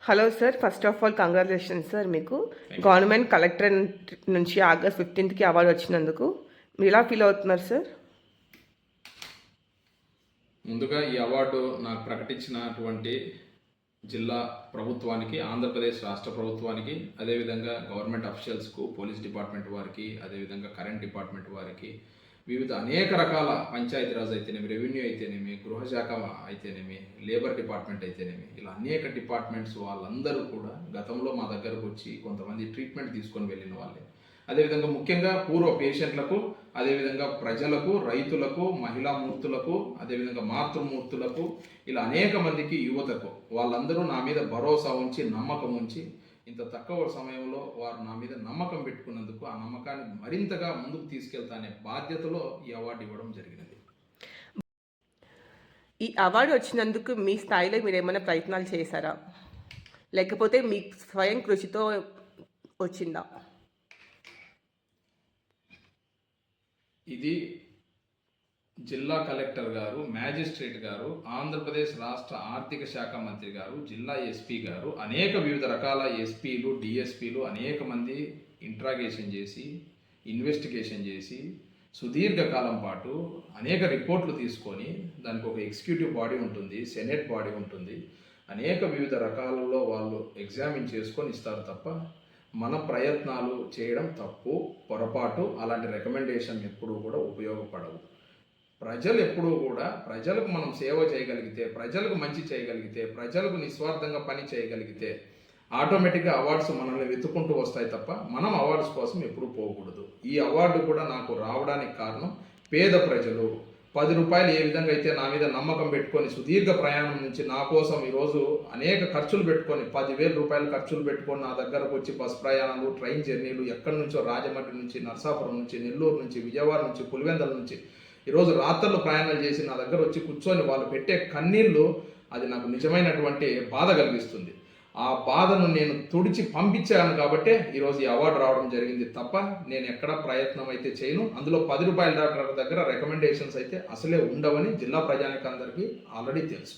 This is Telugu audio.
Hello sir, first of all congratulations sir. మీకు గవర్నమెంట్ కలెక్టర్ నుంచి ఆగస్ట్ 15కి అవార్డు వచ్చినందుకు మీరు ఎలా ఫీల్ అవుతున్నారు సార్? ముందుగా ఈ అవార్డు నాకు ప్రకటించినటువంటి జిల్లా ప్రభుత్వానికి, ఆంధ్రప్రదేశ్ రాష్ట్ర ప్రభుత్వానికి, అదేవిధంగా గవర్నమెంట్ అఫీషియల్స్కు, పోలీస్ డిపార్ట్మెంట్ వారికి, అదేవిధంగా కరెంట్ డిపార్ట్మెంట్ వారికి, వివిధ అనేక రకాల పంచాయతీరాజ్ అయితేనేమి, రెవెన్యూ అయితేనేమి, గృహశాఖ అయితేనేమి, లేబర్ డిపార్ట్మెంట్ అయితేనేమి, ఇలా అనేక డిపార్ట్మెంట్స్ వాళ్ళందరూ కూడా గతంలో మా దగ్గరకు వచ్చి కొంతమంది ట్రీట్మెంట్ తీసుకొని వెళ్ళిన వాళ్ళే. అదేవిధంగా ముఖ్యంగా పూర్వ పేషెంట్లకు, అదేవిధంగా ప్రజలకు, రైతులకు, మహిళా మూర్తులకు, అదేవిధంగా మాతృమూర్తులకు, ఇలా అనేక మందికి యువతకు వాళ్ళందరూ నా మీద భరోసా ఉంచి, నమ్మకం ఉంచి, ఇంత తక్కువ సమయంలో వారు నా మీద నమ్మకం పెట్టుకున్నందుకు ఆ నమ్మకాన్ని మరింతగా ముందుకు తీసుకెళ్తానే బాధ్యతలో ఈ అవార్డు ఇవ్వడం జరిగినది. ఈ అవార్డు వచ్చినందుకు మీ స్థాయిలో మీరు ఏమైనా ప్రయత్నాలు చేశారా, లేకపోతే మీ స్వయం కృషితో వచ్చిందా? ఇది జిల్లా కలెక్టర్ గారు, మ్యాజిస్ట్రేట్ గారు, ఆంధ్రప్రదేశ్ రాష్ట్ర ఆర్థిక శాఖ మంత్రి గారు, జిల్లా ఎస్పీ గారు, అనేక వివిధ రకాల ఎస్పీలు, డిఎస్పీలు అనేక మంది ఇంట్రాగేషన్ చేసి, ఇన్వెస్టిగేషన్ చేసి, సుదీర్ఘకాలం పాటు అనేక రిపోర్ట్లు తీసుకొని, దానికి ఒక ఎగ్జిక్యూటివ్ బాడీ ఉంటుంది, సెనెట్ బాడీ ఉంటుంది, అనేక వివిధ రకాలలో వాళ్ళు ఎగ్జామిన్ చేసుకొని ఇస్తారు తప్ప మన ప్రయత్నాలు చేయడం తప్పు, పొరపాటు. అలాంటి రికమెండేషన్ ఎప్పుడూ కూడా ఉపయోగపడవు. ప్రజలు ఎప్పుడూ కూడా ప్రజలకు మనం సేవ చేయగలిగితే, ప్రజలకు మంచి చేయగలిగితే, ప్రజలకు నిస్వార్థంగా పని చేయగలిగితే ఆటోమేటిక్గా అవార్డ్స్ మనల్ని వెతుక్కుంటూ వస్తాయి తప్ప మనం అవార్డ్స్ కోసం ఎప్పుడూ పోకూడదు. ఈ అవార్డు కూడా నాకు రావడానికి కారణం పేద ప్రజలు 10 రూపాయలు ఏ విధంగా అయితే నా మీద నమ్మకం పెట్టుకొని సుదీర్ఘ ప్రయాణం నుంచి నా కోసం ఈరోజు అనేక ఖర్చులు పెట్టుకొని 10,000 రూపాయలు ఖర్చులు పెట్టుకొని నా దగ్గరకు వచ్చి బస్ ప్రయాణాలు, ట్రైన్ జర్నీలు, ఎక్కడి నుంచో రాజమండ్రి నుంచి, నర్సాపురం నుంచి, నెల్లూరు నుంచి, విజయవాడ నుంచి, పులివెందల నుంచి ఈరోజు రాత్రులు ప్రయాణాలు చేసి నా దగ్గర వచ్చి కూర్చొని వాళ్ళు పెట్టే కన్నీళ్ళు, అది నాకు నిజమైనటువంటి బాధ కలిగిస్తుంది. ఆ బాధను నేను తుడిచి పంపించాను కాబట్టే ఈరోజు ఈ అవార్డు రావడం జరిగింది తప్ప నేను ఎక్కడ ప్రయత్నం అయితే చేయను. అందులో 10 రూపాయల దగ్గర రికమెండేషన్స్ అయితే అసలే ఉండవని జిల్లా ప్రజానికందరికీ ఆల్రెడీ తెలుసు.